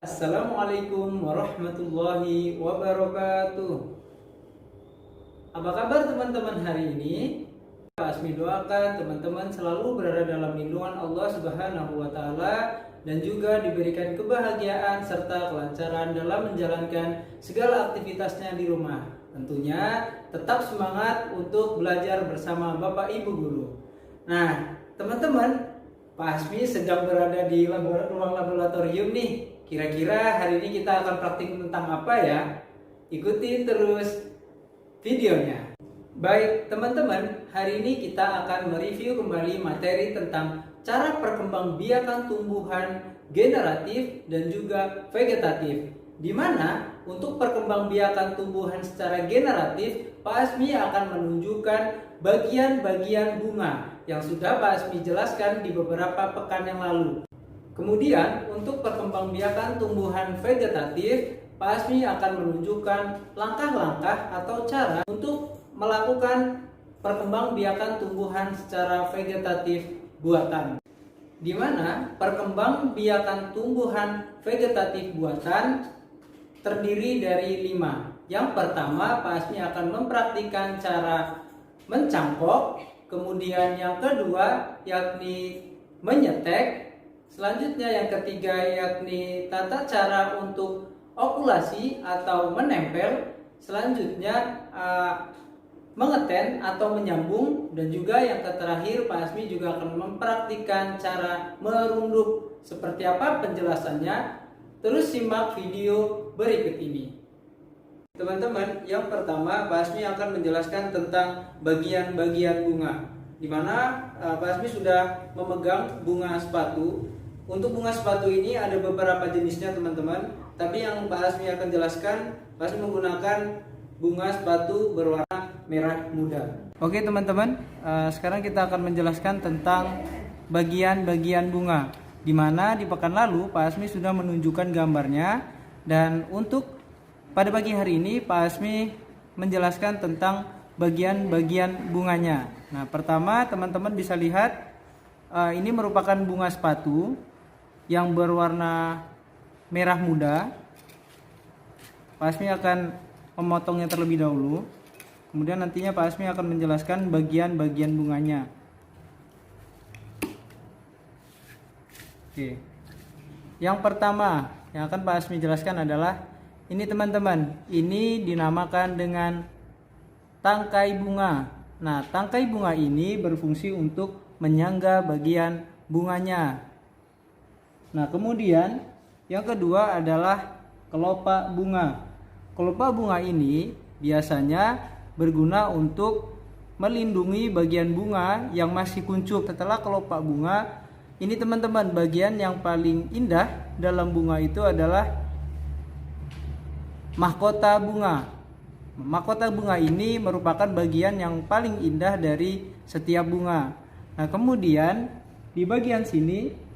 Assalamualaikum warahmatullahi wabarakatuh. Apa kabar teman-teman hari ini? Pak Asmi doakan teman-teman selalu berada dalam lindungan Allah Subhanahu wa taala dan juga diberikan kebahagiaan serta kelancaran dalam menjalankan segala aktivitasnya di rumah. Tentunya tetap semangat untuk belajar bersama Bapak Ibu guru. Nah, teman-teman, Pak Asmi sedang berada di ruang laboratorium nih. Kira-kira hari ini kita akan praktik tentang apa ya? Ikuti terus videonya. Baik teman-teman, hari ini kita akan mereview kembali materi tentang cara perkembangbiakan tumbuhan generatif dan juga vegetatif. Di mana untuk perkembangbiakan tumbuhan secara generatif, Pak Asmi akan menunjukkan bagian-bagian bunga yang sudah Pak Asmi jelaskan di beberapa pekan yang lalu. Kemudian untuk perkembangbiakan tumbuhan vegetatif, Pak Asmi akan menunjukkan langkah-langkah atau cara untuk melakukan perkembangbiakan tumbuhan secara vegetatif buatan. Di mana perkembangbiakan tumbuhan vegetatif buatan terdiri dari 5. Yang pertama, Pak Asmi akan mempraktikkan cara mencangkok, kemudian yang kedua yakni menyetek. Selanjutnya yang ketiga yakni tata cara untuk okulasi atau menempel. Selanjutnya mengeten atau menyambung. Dan juga yang terakhir Pak Asmi juga akan mempraktikkan cara merunduk. Seperti apa penjelasannya? Terus simak video berikut ini. Teman-teman, yang pertama Pak Asmi akan menjelaskan tentang bagian-bagian bunga, di mana Pak Asmi sudah memegang bunga sepatu. Untuk bunga sepatu ini ada beberapa jenisnya teman-teman, tapi yang Pak Asmi akan jelaskan, Pak Asmi menggunakan bunga sepatu berwarna merah muda. Oke teman-teman, sekarang kita akan menjelaskan tentang bagian-bagian bunga, di mana di pekan lalu Pak Asmi sudah menunjukkan gambarnya. Dan untuk pada pagi hari ini Pak Asmi menjelaskan tentang bagian-bagian bunganya. Nah, pertama teman-teman bisa lihat ini merupakan bunga sepatu yang berwarna merah muda. Pak Asmi akan memotongnya terlebih dahulu. Kemudian nantinya Pak Asmi akan menjelaskan bagian-bagian bunganya. Oke. Yang pertama yang akan Pak Asmi jelaskan adalah ini teman-teman. Ini dinamakan dengan tangkai bunga. Nah, tangkai bunga ini berfungsi untuk menyangga bagian bunganya. Nah, kemudian yang kedua adalah kelopak bunga. Kelopak bunga ini biasanya berguna untuk melindungi bagian bunga yang masih kuncup setelah kelopak bunga. Ini teman-teman, bagian yang paling indah dalam bunga itu adalah mahkota bunga. Mahkota bunga ini merupakan bagian yang paling indah dari setiap bunga. Nah, kemudian di bagian sini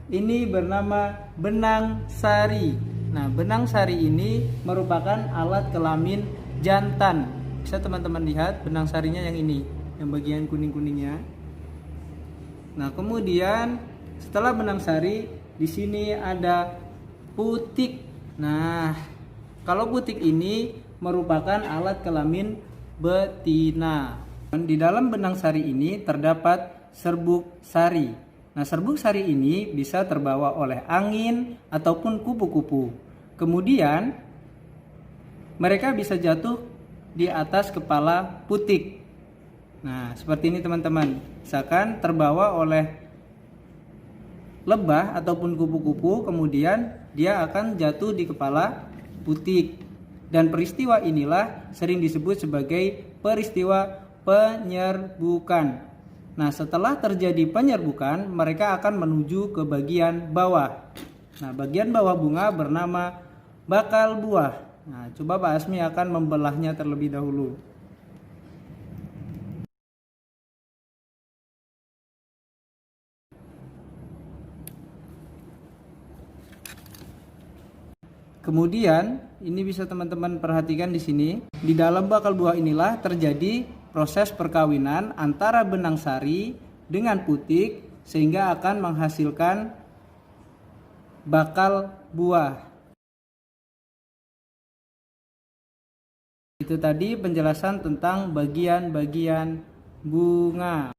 ini bernama benang sari. Nah, benang sari ini merupakan alat kelamin jantan. Bisa teman-teman lihat benang sarinya yang ini, yang bagian kuning-kuningnya. Nah, kemudian setelah benang sari, di sini ada putik. Nah, kalau putik ini merupakan alat kelamin betina. Dan di dalam benang sari ini terdapat serbuk sari. Nah, serbuk sari ini bisa terbawa oleh angin ataupun kupu-kupu. Kemudian mereka bisa jatuh di atas kepala putik. Nah, seperti ini teman-teman. Misalkan terbawa oleh lebah ataupun kupu-kupu, kemudian dia akan jatuh di kepala putik. Dan peristiwa inilah sering disebut sebagai peristiwa penyerbukan. Nah, setelah terjadi penyerbukan, mereka akan menuju ke bagian bawah. Nah, bagian bawah bunga bernama bakal buah. Nah, coba Pak Asmi akan membelahnya terlebih dahulu. Kemudian, ini bisa teman-teman perhatikan di sini. Di dalam bakal buah inilah terjadi proses perkawinan antara benang sari dengan putik sehingga akan menghasilkan bakal buah. Itu tadi penjelasan tentang bagian-bagian bunga.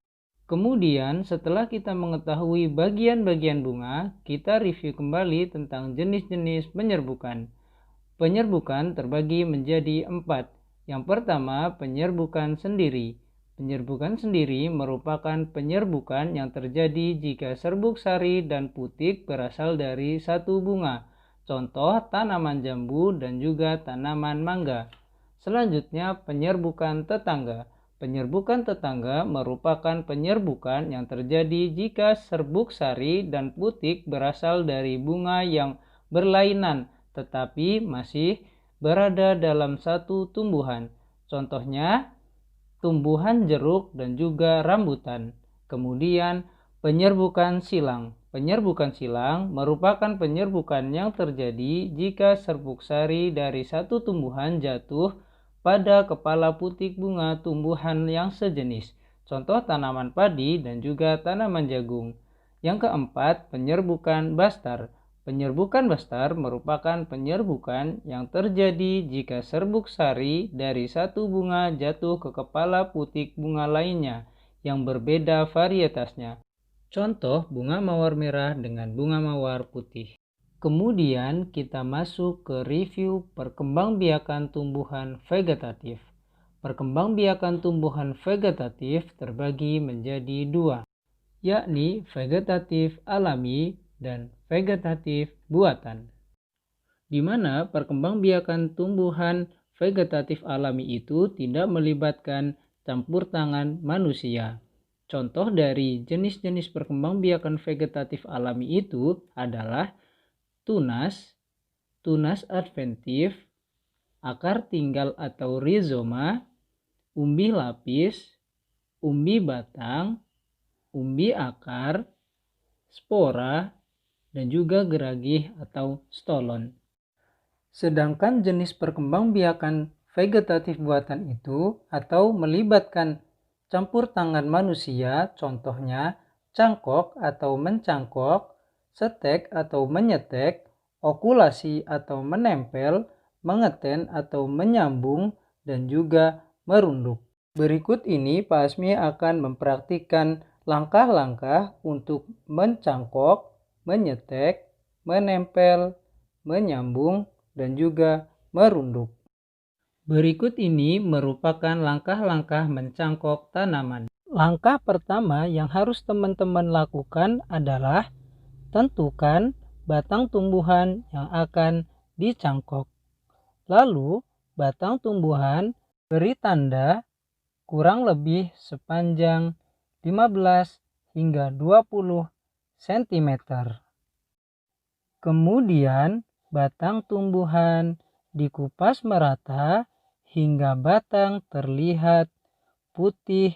Kemudian setelah kita mengetahui bagian-bagian bunga, kita review kembali tentang jenis-jenis penyerbukan. Penyerbukan terbagi menjadi 4. Yang pertama, penyerbukan sendiri. Penyerbukan sendiri merupakan penyerbukan yang terjadi jika serbuk sari dan putik berasal dari satu bunga. Contoh tanaman jambu dan juga tanaman mangga. Selanjutnya, penyerbukan tetangga. Penyerbukan tetangga merupakan penyerbukan yang terjadi jika serbuk sari dan putik berasal dari bunga yang berlainan tetapi masih berada dalam satu tumbuhan. Contohnya, tumbuhan jeruk dan juga rambutan. Kemudian, penyerbukan silang. Penyerbukan silang merupakan penyerbukan yang terjadi jika serbuk sari dari satu tumbuhan jatuh pada kepala putik bunga tumbuhan yang sejenis. Contoh tanaman padi dan juga tanaman jagung. Yang keempat, penyerbukan bastar. Penyerbukan bastar merupakan penyerbukan yang terjadi jika serbuk sari dari satu bunga jatuh ke kepala putik bunga lainnya yang berbeda varietasnya. Contoh bunga mawar merah dengan bunga mawar putih. Kemudian kita masuk ke review perkembangbiakan tumbuhan vegetatif. Perkembangbiakan tumbuhan vegetatif terbagi menjadi 2, yakni vegetatif alami dan vegetatif buatan. Di mana perkembangbiakan tumbuhan vegetatif alami itu tidak melibatkan campur tangan manusia. Contoh dari jenis-jenis perkembangbiakan vegetatif alami itu adalah tunas, tunas adventif, akar tinggal atau rizoma, umbi lapis, umbi batang, umbi akar, spora, dan juga geragih atau stolon. Sedangkan jenis perkembangbiakan vegetatif buatan itu atau melibatkan campur tangan manusia, contohnya cangkok atau mencangkok, setek atau menyetek, okulasi atau menempel, mengeten atau menyambung, dan juga merunduk. Berikut ini Pak Asmi akan mempraktikkan langkah-langkah untuk mencangkok, menyetek, menempel, menyambung, dan juga merunduk. Berikut ini merupakan langkah-langkah mencangkok tanaman. Langkah pertama yang harus teman-teman lakukan adalah tentukan batang tumbuhan yang akan dicangkok. Lalu, batang tumbuhan beri tanda kurang lebih sepanjang 15 hingga 20 cm. Kemudian, batang tumbuhan dikupas merata hingga batang terlihat putih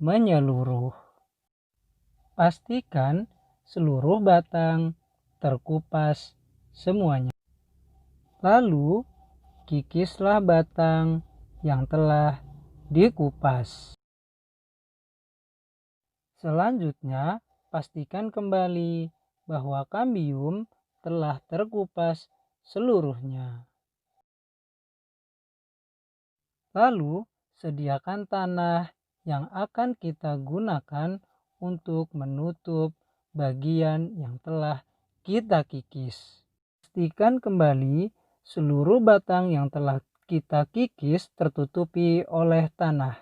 menyeluruh. Pastikan seluruh batang terkupas semuanya. Lalu, kikislah batang yang telah dikupas. Selanjutnya, pastikan kembali bahwa kambium telah terkupas seluruhnya. Lalu, sediakan tanah yang akan kita gunakan untuk menutup bagian yang telah kita kikis. Pastikan kembali seluruh batang yang telah kita kikis tertutupi oleh tanah.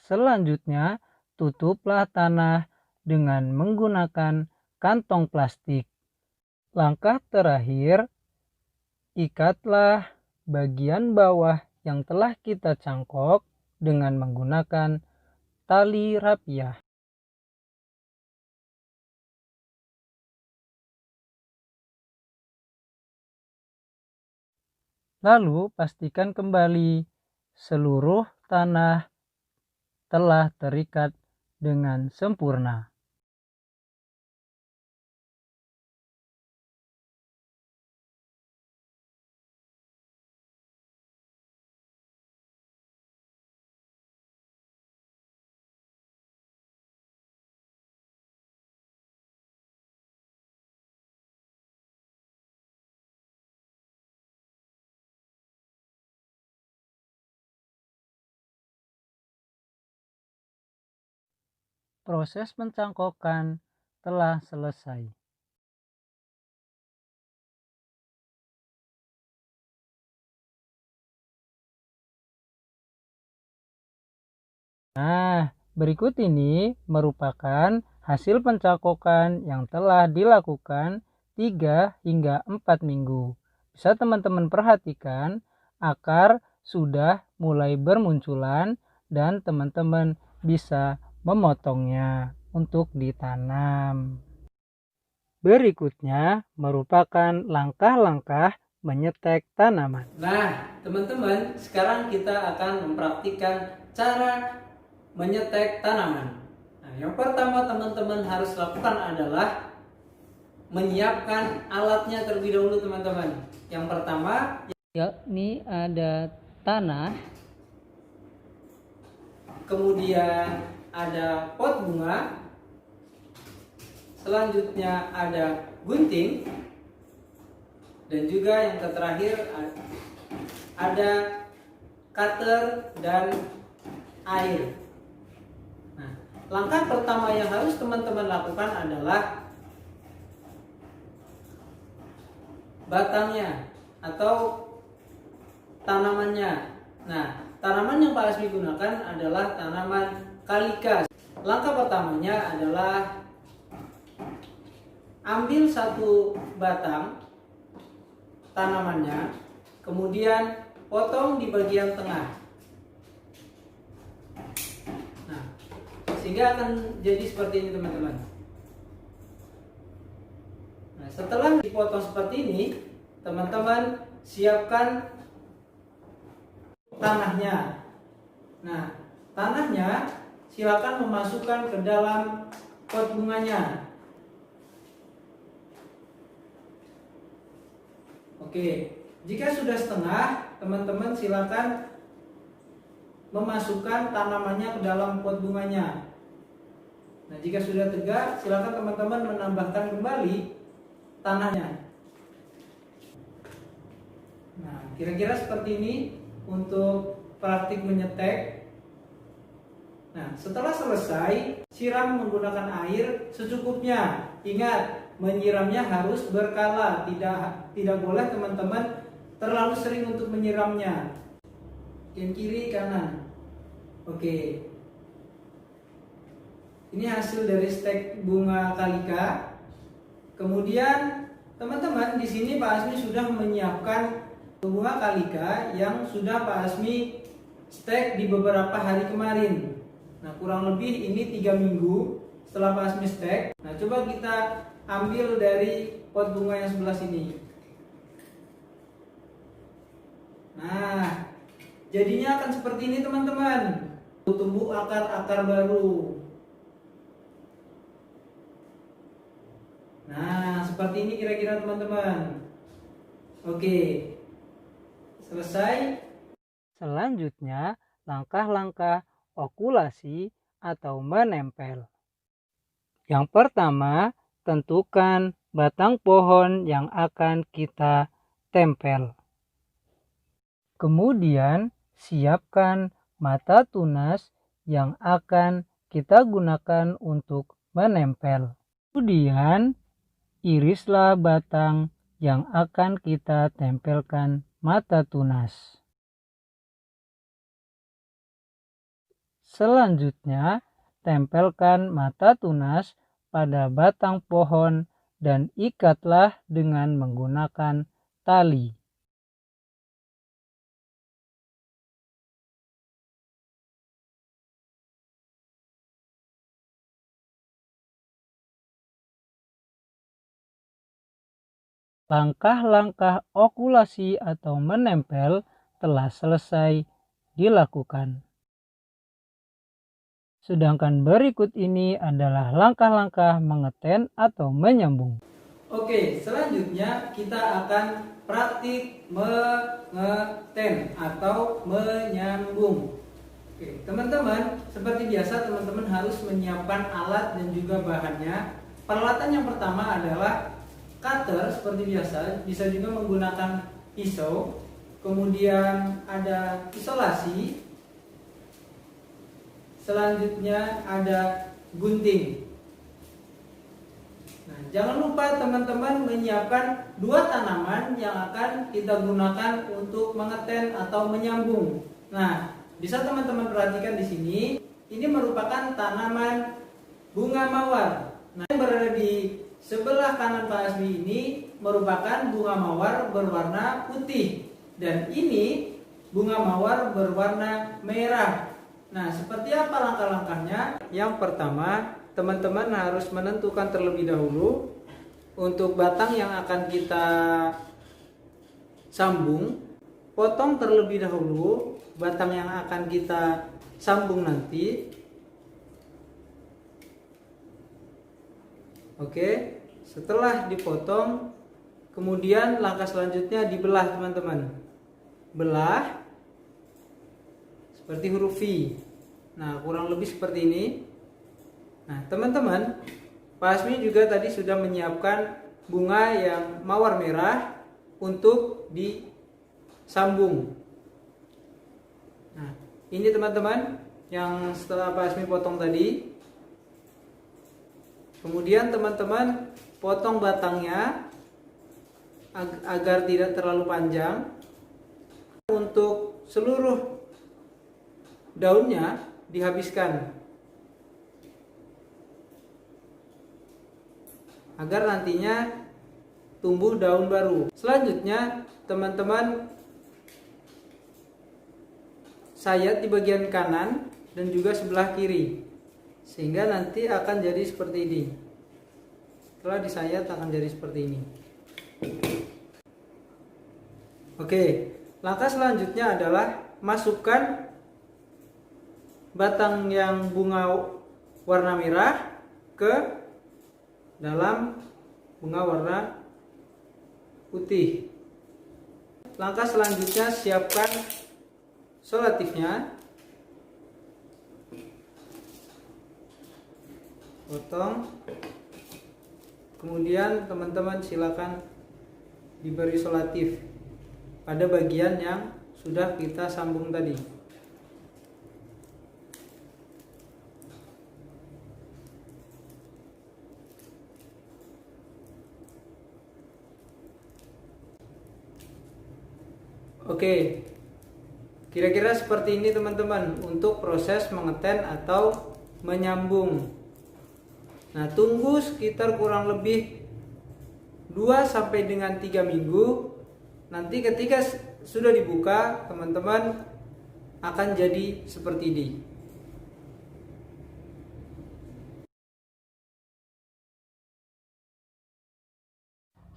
Selanjutnya, tutuplah tanah dengan menggunakan kantong plastik. Langkah terakhir, ikatlah bagian bawah yang telah kita cangkok dengan menggunakan tali rapiah. Lalu pastikan kembali seluruh tanah telah terikat dengan sempurna. Proses pencangkokan telah selesai. Nah, berikut ini merupakan hasil pencangkokan yang telah dilakukan 3 hingga 4 minggu. Bisa teman-teman perhatikan akar sudah mulai bermunculan dan teman-teman bisa memotongnya untuk ditanam. Berikutnya merupakan langkah-langkah menyetek tanaman. Nah, teman-teman, sekarang kita akan mempraktikkan cara menyetek tanaman. Nah, yang pertama teman-teman harus lakukan adalah menyiapkan alatnya terlebih dahulu, teman-teman. Yang pertama yakni ada tanah, kemudian ada pot bunga, selanjutnya ada gunting, dan juga yang terakhir ada cutter dan air. Nah, langkah pertama yang harus teman-teman lakukan adalah batangnya atau tanamannya. Nah, tanaman yang Pak Asmi gunakan adalah tanaman kalika. Langkah pertamanya adalah ambil satu batang tanamannya, kemudian potong di bagian tengah. Nah, sehingga akan jadi seperti ini, teman-teman. Nah, setelah dipotong seperti ini, teman-teman siapkan tanahnya. Nah, tanahnya silakan memasukkan ke dalam pot bunganya. Oke, jika sudah setengah, teman-teman silakan memasukkan tanamannya ke dalam pot bunganya. Nah, jika sudah tegak, silakan teman-teman menambahkan kembali tanahnya. Nah, kira-kira seperti ini untuk praktik menyetek. Nah, setelah selesai, siram menggunakan air secukupnya. Ingat, menyiramnya harus berkala, tidak boleh teman-teman terlalu sering untuk menyiramnya. Kiri kanan. Oke. Ini hasil dari stek bunga kalika. Kemudian teman-teman, di sini Pak Asmi sudah menyiapkan bunga kalika yang sudah Pak Asmi stek di beberapa hari kemarin. Nah, kurang lebih ini 3 minggu setelah Pak Asmi stek. Nah, coba kita ambil dari pot bunga yang sebelah sini. Nah, jadinya akan seperti ini, teman-teman. Tumbuh akar-akar baru. Nah, seperti ini kira-kira, teman-teman. Oke, selesai. Selanjutnya, langkah-langkah okulasi atau menempel. Yang pertama, tentukan batang pohon yang akan kita tempel. Kemudian, siapkan mata tunas yang akan kita gunakan untuk menempel. Kemudian, irislah batang yang akan kita tempelkan mata tunas. Selanjutnya, tempelkan mata tunas pada batang pohon dan ikatlah dengan menggunakan tali. Langkah-langkah okulasi atau menempel telah selesai dilakukan. Sedangkan berikut ini adalah langkah-langkah mengeten atau menyambung. Oke, selanjutnya kita akan praktik mengeten atau menyambung. Oke, teman-teman, seperti biasa teman-teman harus menyiapkan alat dan juga bahannya. Peralatan yang pertama adalah cutter seperti biasa, bisa juga menggunakan pisau. Kemudian ada isolasi. Selanjutnya ada gunting. Nah, jangan lupa teman-teman menyiapkan 2 tanaman yang akan kita gunakan untuk mengeten atau menyambung. Nah, bisa teman-teman perhatikan di sini, ini merupakan tanaman bunga mawar. Nah, yang berada di sebelah kanan Pak Asmi ini merupakan bunga mawar berwarna putih, dan ini bunga mawar berwarna merah. Nah, seperti apa langkah-langkahnya? Yang pertama, teman-teman harus menentukan terlebih dahulu untuk batang yang akan kita sambung. Potong terlebih dahulu batang yang akan kita sambung nanti. Oke, setelah dipotong, kemudian langkah selanjutnya dibelah teman-teman. Belah seperti huruf V. Nah, kurang lebih seperti ini. Nah, teman-teman, Pak Asmi juga tadi sudah menyiapkan bunga yang mawar merah untuk disambung. Nah, ini teman-teman yang setelah Pak Asmi potong tadi. Kemudian teman-teman potong batangnya agar tidak terlalu panjang. Untuk seluruh daunnya dihabiskan agar nantinya tumbuh daun baru. Selanjutnya teman-teman sayat di bagian kanan dan juga sebelah kiri, sehingga nanti akan jadi seperti ini. Setelah disayat akan jadi seperti ini. Oke, langkah selanjutnya adalah masukkan batang yang bunga warna merah ke dalam bunga warna putih. Langkah selanjutnya siapkan solatifnya. Potong. Kemudian teman-teman silakan diberi solatif pada bagian yang sudah kita sambung tadi. Oke, kira-kira seperti ini teman-teman untuk proses mengeten atau menyambung. Nah, tunggu sekitar kurang lebih 2 sampai dengan 3 minggu. Nanti ketika sudah dibuka, teman-teman akan jadi seperti ini.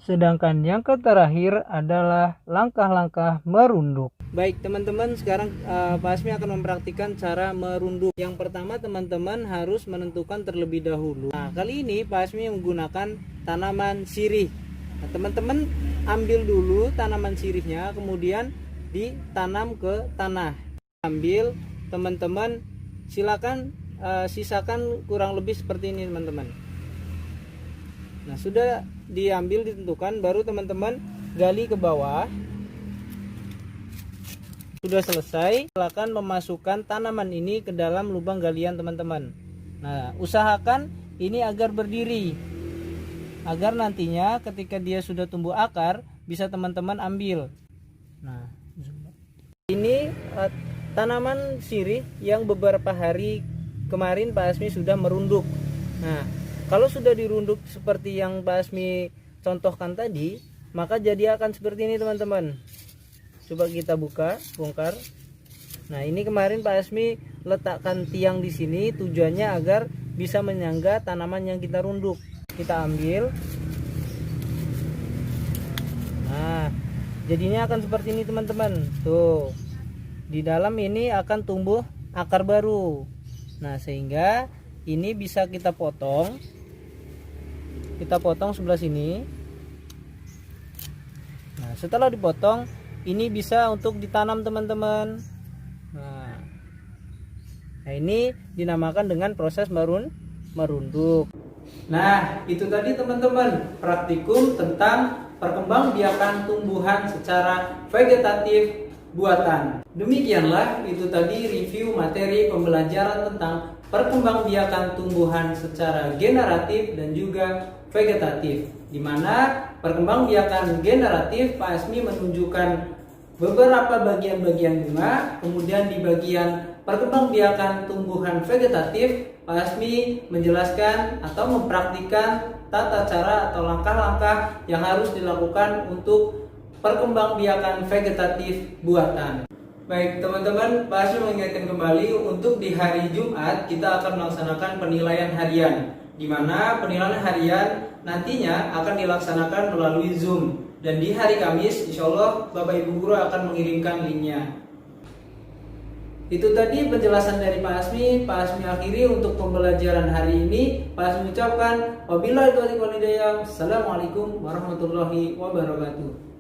Sedangkan yang terakhir adalah langkah-langkah merunduk. Baik teman-teman, sekarang Pak Asmi akan mempraktikkan cara merunduk. Yang pertama teman-teman harus menentukan terlebih dahulu. Nah, kali ini Pak Asmi menggunakan tanaman sirih. Nah, teman-teman ambil dulu tanaman sirihnya, kemudian ditanam ke tanah. Ambil, teman-teman silakan sisakan kurang lebih seperti ini teman-teman. Nah, sudah diambil ditentukan, baru teman-teman gali ke bawah. Sudah selesai, silakan memasukkan tanaman ini ke dalam lubang galian teman-teman. Nah, usahakan ini agar berdiri, agar nantinya ketika dia sudah tumbuh akar bisa teman-teman ambil. Nah, ini tanaman sirih yang beberapa hari kemarin Pak Asmi sudah merunduk. Nah, kalau sudah dirunduk seperti yang Pak Asmi contohkan tadi, maka jadi akan seperti ini teman-teman. Coba kita bongkar. Nah, ini kemarin Pak Asmi letakkan tiang di sini tujuannya agar bisa menyangga tanaman yang kita runduk. Kita ambil. Nah, jadinya akan seperti ini teman-teman. Tuh. Di dalam ini akan tumbuh akar baru. Nah, sehingga ini bisa kita potong. Kita potong sebelah sini. Nah, setelah dipotong, ini bisa untuk ditanam teman-teman. Nah, ini dinamakan dengan proses merunduk. Nah, itu tadi teman-teman praktikum tentang perkembangbiakan tumbuhan secara vegetatif buatan. Demikianlah itu tadi review materi pembelajaran tentang perkembangbiakan tumbuhan secara generatif dan juga vegetatif, di mana perkembangbiakan generatif Pak Asmi menunjukkan beberapa bagian-bagian bunga, kemudian di bagian perkembangbiakan tumbuhan vegetatif Pak Asmi menjelaskan atau mempraktikkan tata cara atau langkah-langkah yang harus dilakukan untuk perkembangbiakan vegetatif buatan. Baik teman-teman, Pak Asmi mengingatkan kembali untuk di hari Jumat kita akan melaksanakan penilaian harian, di mana penilaian harian nantinya akan dilaksanakan melalui Zoom, dan di hari Kamis insya Allah Bapak Ibu Guru akan mengirimkan linknya. Itu tadi penjelasan dari Pak Asmi. Pak Asmi akhiri untuk pembelajaran hari ini. Pak Asmi ucapkan wabillahi taufiq wal hidayah. Assalamualaikum warahmatullahi wabarakatuh.